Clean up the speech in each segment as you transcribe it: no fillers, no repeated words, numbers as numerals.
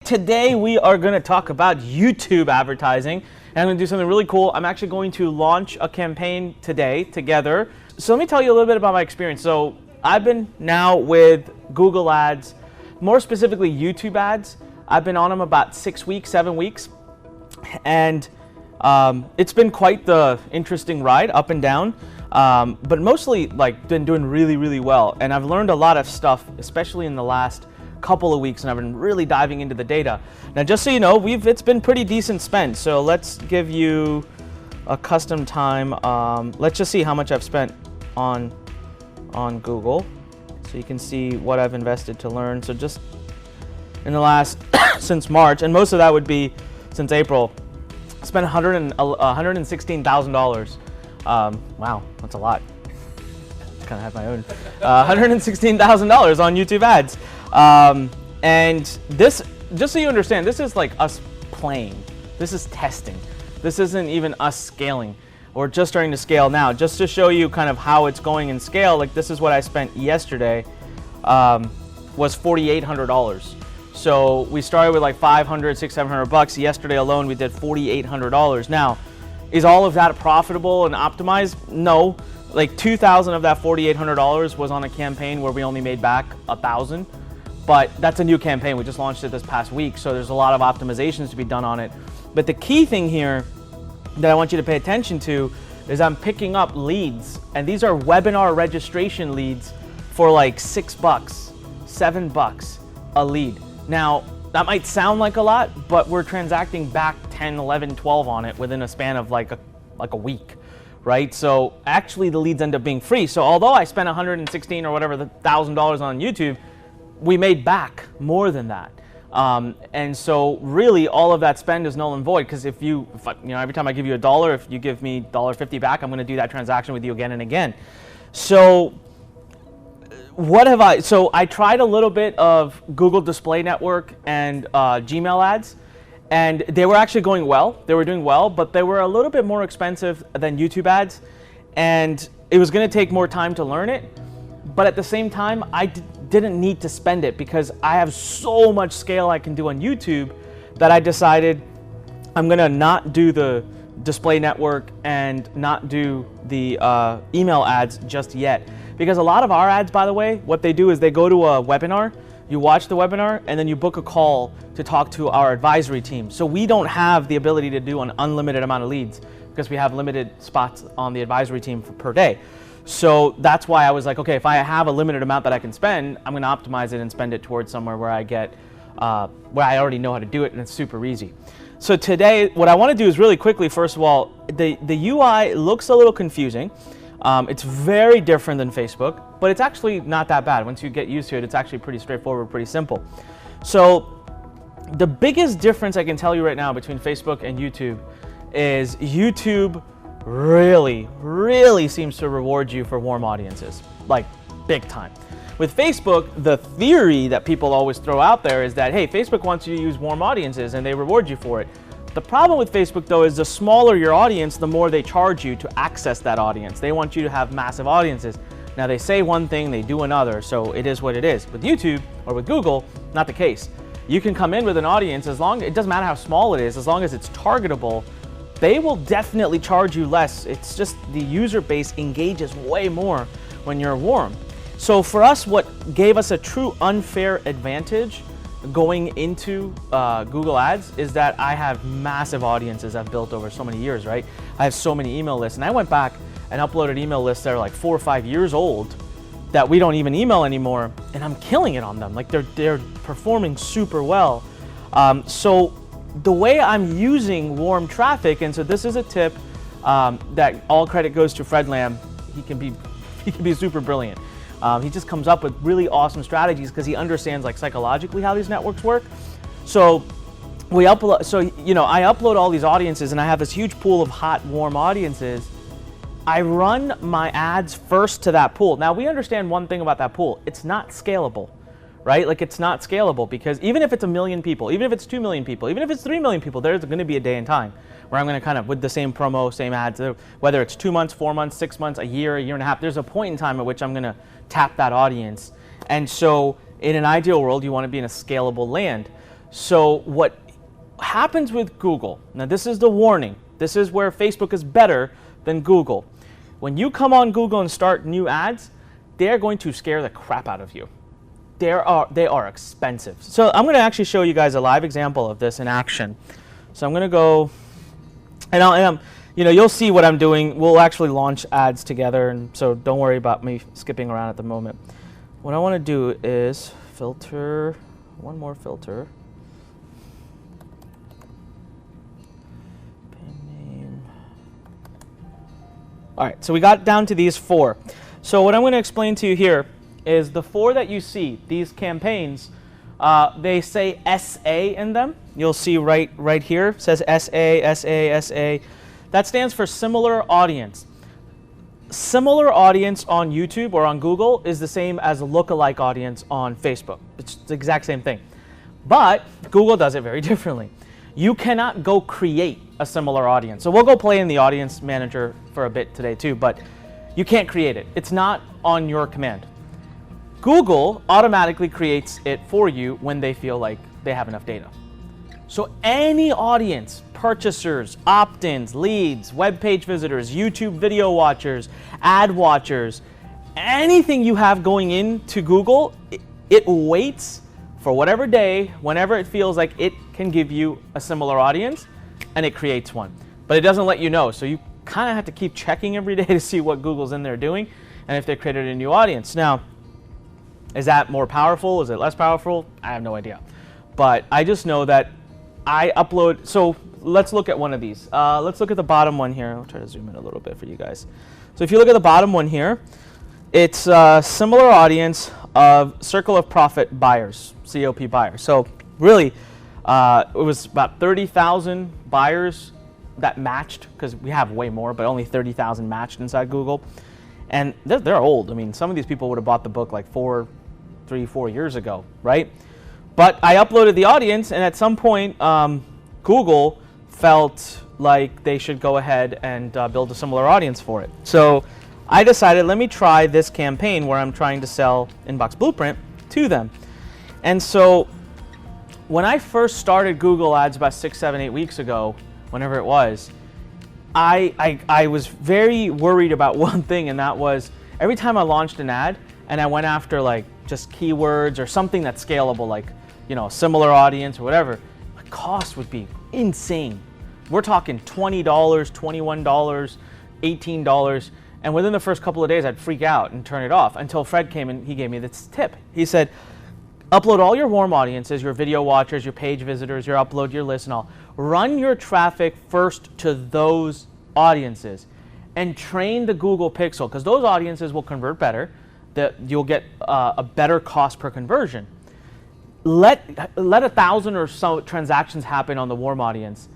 Today we are going to talk about YouTube advertising, and I'm going to do something really cool. I'm actually going to launch a campaign today together. So let me tell you a little bit about my experience. So I've been now with Google Ads, more specifically YouTube ads. I've been on them about 6 weeks, 7 weeks, and it's been quite the interesting ride, up and down, but mostly been doing really well. And I've learned a lot of stuff, especially in the last couple of weeks, and I've been really diving into the data. Now, just so you know, it's been pretty decent spend. So let's give you a custom time. Let's just see how much I've spent on Google, so you can see what I've invested to Lurn. So just in the last since March, and most of that would be since April, I spent $116,000. Wow, that's a lot. Kind of have my own $116,000 on YouTube ads. And this, just so you understand, this is like us playing. This is testing. This isn't even us scaling. We're just starting to scale now. Just to show you kind of how it's going in scale, like this is what I spent yesterday, was $4,800. So we started with like 500, 600, 700 bucks. Yesterday alone, we did $4,800. Now, is all of that profitable and optimized? No. Like 2,000 of that $4,800 was on a campaign where we only made back 1,000. But that's a new campaign. We just launched it this past week, so there's a lot of optimizations to be done on it. But the key thing here that I want you to pay attention to is I'm picking up leads, and these are webinar registration leads for like $6, $7 a lead. Now, that might sound like a lot, but we're transacting back 10, 11, 12 on it within a span of like a week, right? So actually the leads end up being free. So although I spent 116 or whatever, $1,000 on YouTube, we made back more than that. And so really all of that spend is null and void, because if every time I give you $1, if you give me $1.50 back, I'm going to do that transaction with you again and again. So so I tried a little bit of Google Display Network and Gmail ads, and they were actually going well. They were doing well, but they were a little bit more expensive than YouTube ads, and it was going to take more time to learn it. But at the same time, I didn't need to spend it because I have so much scale I can do on YouTube that I decided I'm going to not do the display network and not do the email ads just yet. Because a lot of our ads, by the way, what they do is they go to a webinar, you watch the webinar, and then you book a call to talk to our advisory team. So we don't have the ability to do an unlimited amount of leads because we have limited spots on the advisory team per day. So that's why I was like, okay, if I have a limited amount that I can spend, I'm going to optimize it and spend it towards somewhere where I get, where I already know how to do it, and it's super easy. So today, what I want to do is really quickly, first of all, the UI looks a little confusing. It's very different than Facebook, but it's actually not that bad. Once you get used to it, it's actually pretty straightforward, pretty simple. So the biggest difference I can tell you right now between Facebook and YouTube is YouTube really seems to reward you for warm audiences, like big time. With Facebook, the theory that people always throw out there is that, hey, Facebook wants you to use warm audiences and they reward you for it. The problem with Facebook, though, is the smaller your audience, the more they charge you to access that audience. They want you to have massive audiences. Now, they say one thing, they do another, so it is what it is. With YouTube or with Google, not the case. You can come in with an audience, it doesn't matter how small it is, as long as it's targetable, they will definitely charge you less. It's just the user base engages way more when you're warm. So for us, what gave us a true unfair advantage going into Google Ads is that I have massive audiences I've built over so many years, right? I have so many email lists, and I went back and uploaded email lists that are like 4 or 5 years old that we don't even email anymore, and I'm killing it on them. Like they're performing super well. So the way I'm using warm traffic, and so this is a tip that all credit goes to Fred Lamb. He can be super brilliant. He just comes up with really awesome strategies because he understands like psychologically how these networks work. So I upload all these audiences, and I have this huge pool of hot, warm audiences. I run my ads first to that pool. Now we understand one thing about that pool: it's not scalable, right? Like it's not scalable because even if it's 1 million people, even if it's 2 million people, even if it's 3 million people, there's going to be a day and time where I'm going to kind of, with the same promo, same ads, whether it's 2 months, 4 months, 6 months, a year and a half, there's a point in time at which I'm going to tap that audience. And so in an ideal world, you want to be in a scalable land. So what happens with Google, now this is the warning, this is where Facebook is better than Google. When you come on Google and start new ads, they're going to scare the crap out of you. They are expensive. So I'm going to actually show you guys a live example of this in action. So I'm going to go, and you'll see what I'm doing. We'll actually launch ads together, and so don't worry about me skipping around at the moment. What I want to do is filter, one more filter. All right, so we got down to these 4. So what I'm going to explain to you here is the 4 that you see, these campaigns, they say SA in them. You'll see right here, it says SA, SA, SA. That stands for similar audience. Similar audience on YouTube or on Google is the same as a lookalike audience on Facebook. It's the exact same thing. But Google does it very differently. You cannot go create a similar audience. So we'll go play in the audience manager for a bit today too, but you can't create it. It's not on your command. Google automatically creates it for you when they feel like they have enough data. So any audience, purchasers, opt-ins, leads, web page visitors, YouTube video watchers, ad watchers, anything you have going into Google, it waits for whatever day, whenever it feels like it can give you a similar audience, and it creates one. But it doesn't let you know, so you kind of have to keep checking every day to see what Google's in there doing and if they created a new audience. Now, is that more powerful? Is it less powerful? I have no idea. But I just know that I upload, so let's look at one of these. Let's look at the bottom one here. I'll try to zoom in a little bit for you guys. So if you look at the bottom one here, it's a similar audience of Circle of Profit buyers, COP buyers. So really, it was about 30,000 buyers that matched, because we have way more, but only 30,000 matched inside Google. And they're old. I mean, some of these people would have bought the book like 3, 4 years ago, right? But I uploaded the audience, and at some point, Google felt like they should go ahead and build a similar audience for it. So I decided, let me try this campaign where I'm trying to sell Inbox Blueprint to them. And so when I first started Google Ads about 6, 7, 8 weeks ago, whenever it was, I was very worried about one thing, and that was every time I launched an ad and I went after like just keywords or something that's scalable, like, you know, similar audience or whatever, my cost would be insane. We're talking $20, $21, $18, and within the first couple of days I'd freak out and turn it off until Fred came and he gave me this tip. He said, upload all your warm audiences, your video watchers, your page visitors, your upload, your list, and all. Run your traffic first to those audiences and train the Google Pixel, because those audiences will convert better, that you'll get a better cost per conversion. Let 1,000 or so transactions happen on the warm audience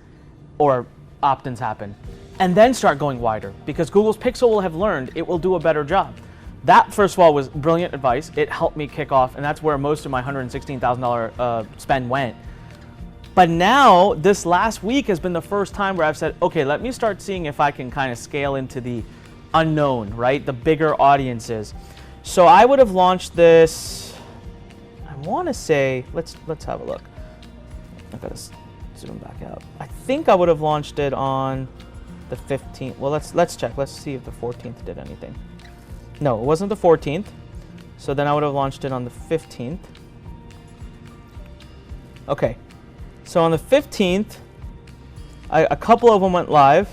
or opt-ins happen, and then start going wider, because Google's Pixel will have learned it will do a better job. That, first of all, was brilliant advice. It helped me kick off, and that's where most of my $116,000 spend went. But now, this last week has been the first time where I've said, okay, let me start seeing if I can kind of scale into the unknown, right? The bigger audiences. So I would have launched this, I want to say, let's have a look. I've got to zoom back out. I think I would have launched it on the 15th. Well, let's check. Let's see if the 14th did anything. No, it wasn't the 14th. So then I would have launched it on the 15th. Okay. So on the 15th, a couple of them went live.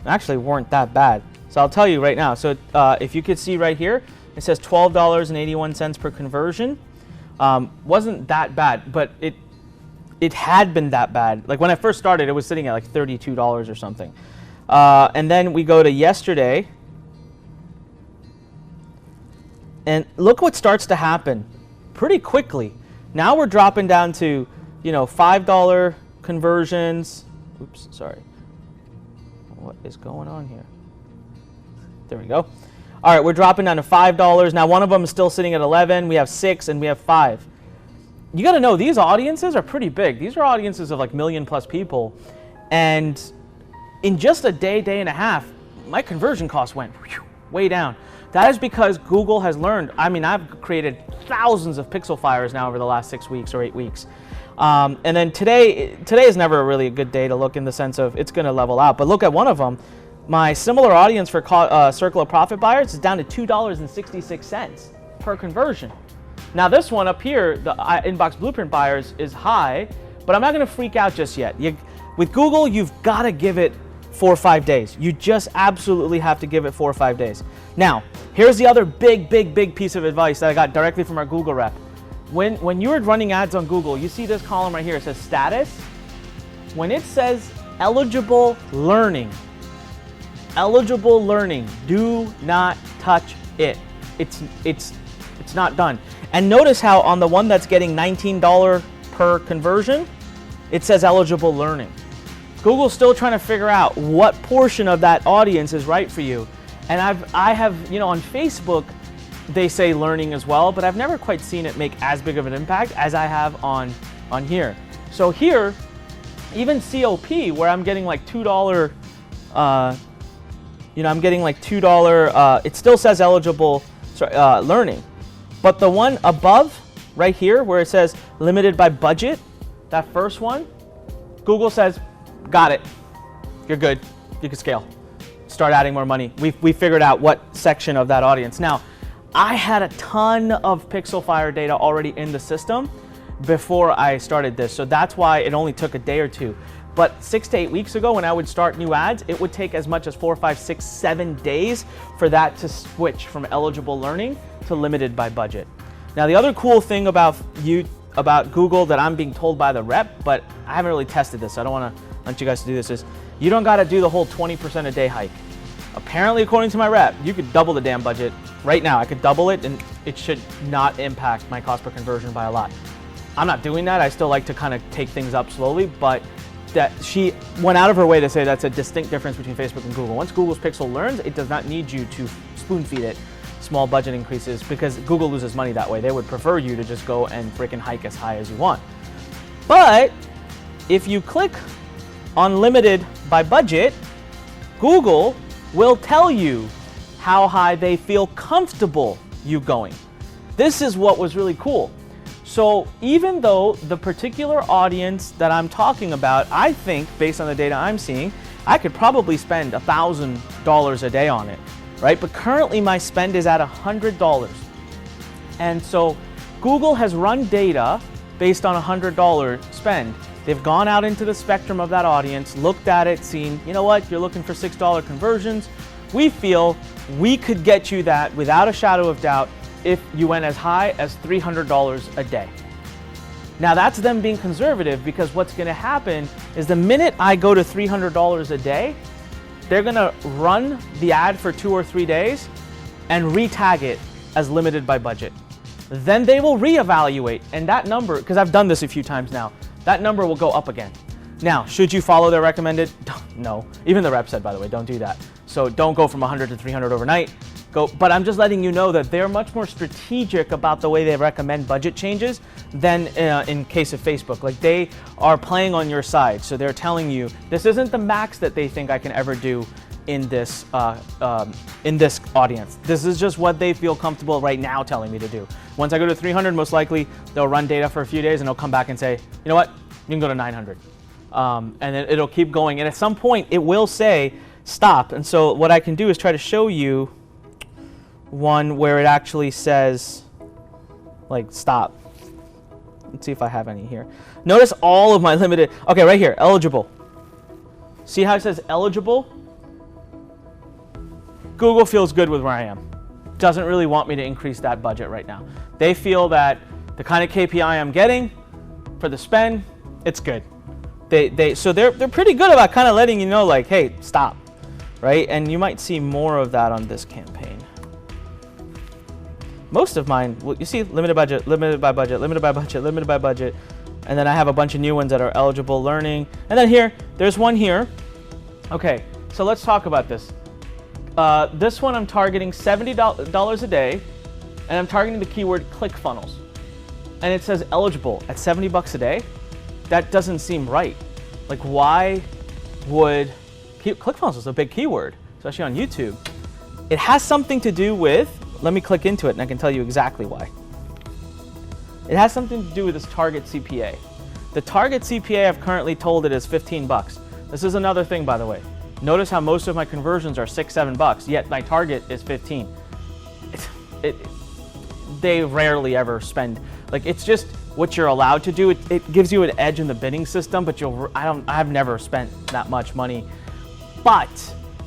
Actually, weren't that bad. So I'll tell you right now. So if you could see right here, it says $12.81 per conversion. Wasn't that bad, but it had been that bad. Like when I first started, it was sitting at like $32 or something. And then we go to yesterday. And look what starts to happen pretty quickly. Now we're dropping down to, you know, $5 conversions. Oops, sorry. What is going on here? There we go. All right, we're dropping down to $5. Now one of them is still sitting at 11. We have 6 and we have 5. You got to know these audiences are pretty big. These are audiences of like million+ people. And in just a day, day and a half, my conversion cost went way down. That is because Google has learned. I mean, I've created thousands of pixel fires now over the last 6 weeks or 8 weeks. And then today is never really a good day to look in the sense of it's going to level out. But look at one of them. My similar audience for Circle of Profit buyers is down to $2.66 per conversion. Now this one up here, the Inbox Blueprint buyers, is high, but I'm not going to freak out just yet. With Google, you've got to give it 4 or 5 days. You just absolutely have to give it 4 or 5 days. Now, here's the other big piece of advice that I got directly from our Google rep. When you're running ads on Google, you see this column right here. It says status. When it says eligible learning, do not touch it. It's not done. And notice how on the one that's getting $19 per conversion, it says eligible learning. Google's still trying to figure out what portion of that audience is right for you. And I have, on Facebook, they say learning as well, but I've never quite seen it make as big of an impact as I have on here. So here, even COP, where I'm getting like $2, I'm getting like $2, it still says eligible learning. But the one above, right here, where it says limited by budget, that first one, Google says, got it, you're good, you can scale. Start adding more money. We figured out what section of that audience. Now, I had a ton of Pixelfire data already in the system before I started this, so that's why it only took a day or two. But 6 to 8 weeks ago, when I would start new ads, it would take as much as 4, 5, 6, 7 days for that to switch from eligible learning to limited by budget. Now, the other cool thing about Google that I'm being told by the rep, but I haven't really tested this, so I don't want you guys to do this, is you don't got to do the whole 20% a day hike. Apparently, according to my rep, you could double the damn budget right now. I could double it and it should not impact my cost per conversion by a lot. I'm not doing that. I still like to kind of take things up slowly, but that she went out of her way to say that's a distinct difference between Facebook and Google. Once Google's Pixel learns, it does not need you to spoon feed it small budget increases because Google loses money that way. They would prefer you to just go and freaking hike as high as you want. But if you click on limited by budget, Google will tell you how high they feel comfortable you going. This is what was really cool. So even though the particular audience that I'm talking about, I think based on the data I'm seeing, I could probably spend $1,000 a day on it, right? But currently my spend is at $100. And so Google has run data based on $100 spend. They've gone out into the spectrum of that audience, looked at it, seen, you know what, you're looking for $6 conversions. We feel we could get you that without a shadow of doubt if you went as high as $300 a day. Now that's them being conservative, because what's going to happen is the minute I go to $300 a day, they're going to run the ad for 2 or 3 days and retag it as limited by budget. Then they will reevaluate, and that number, because I've done this a few times now, that number will go up again. Now, should you follow their recommended? No. Even the rep said, by the way, don't do that. So don't go from 100 to 300 overnight. But I'm just letting you know that they're much more strategic about the way they recommend budget changes than in case of Facebook. Like, they are playing on your side. So they're telling you this isn't the max that they think I can ever do in this audience. This is just what they feel comfortable right now telling me to do. Once I go to 300, most likely they'll run data for a few days and they'll come back and say, you know what, you can go to 900. And it'll keep going. And at some point it will say stop. And so what I can do is try to show you one where it actually says like stop. Let's see if I have any here. Notice all of my limited, okay, right here, eligible. See how it says eligible? Google feels good with where I am. Doesn't really want me to increase that budget right now. They feel that the kind of KPI I'm getting for the spend, it's good. So they're pretty good about kind of letting you know, like, hey, stop, right? And you might see more of that on this campaign. Most of mine, well, you see limited budget, limited by budget, limited by budget, limited by budget. And then I have a bunch of new ones that are eligible learning. And then here, there's one here. Okay, so let's talk about this. This one I'm targeting $70 a day, and I'm targeting the keyword ClickFunnels. And it says eligible at $70 a day. That doesn't seem right. Like, why would ClickFunnels is a big keyword, especially on YouTube. It has something to do with, let me click into it and I can tell you exactly why. It has something to do with this target CPA. The target CPA I've currently told it is 15 bucks. This is another thing, by the way. Notice how most of my conversions are 6, 7 bucks, yet my target is 15. They rarely ever spend, like, it's just what you're allowed to do. It gives you an edge in the bidding system, but I've never spent that much money. But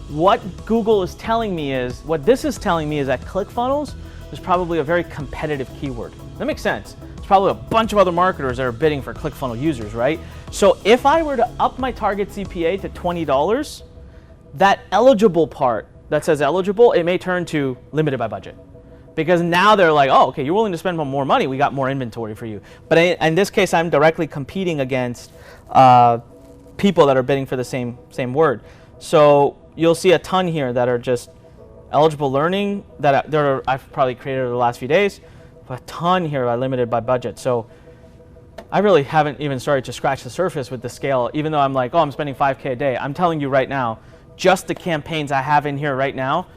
what Google is telling me is, what this is telling me is that ClickFunnels is probably a very competitive keyword. That makes sense. There's probably a bunch of other marketers that are bidding for ClickFunnels users, right? So if I were to up my target CPA to $20, that eligible part that says eligible, it may turn to limited by budget. Because now they're like, oh, okay, you're willing to spend more money, we got more inventory for you. But in this case, I'm directly competing against people that are bidding for the same word. So you'll see a ton here that are just eligible learning that I've probably created over the last few days. A ton here are limited by budget. So I really haven't even started to scratch the surface with the scale, even though I'm like, oh, I'm spending 5K a day. I'm telling you right now, just the campaigns I have in here right now,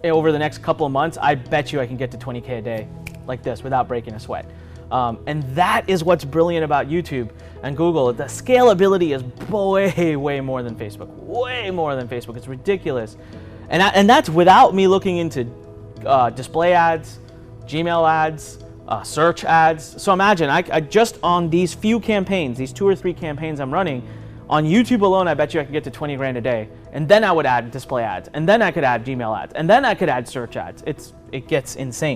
over the next couple of months, I bet you I can get to 20K a day like this without breaking a sweat. And that is what's brilliant about YouTube and Google. The scalability is way more than Facebook. Way more than Facebook. It's ridiculous. And that's without me looking into display ads, Gmail ads, search ads. So imagine, I just on these few campaigns, these 2 or 3 campaigns I'm running, on YouTube alone, I bet you I could get to 20 grand a day. And then I would add display ads. And then I could add Gmail ads. And then I could add search ads. It gets insane.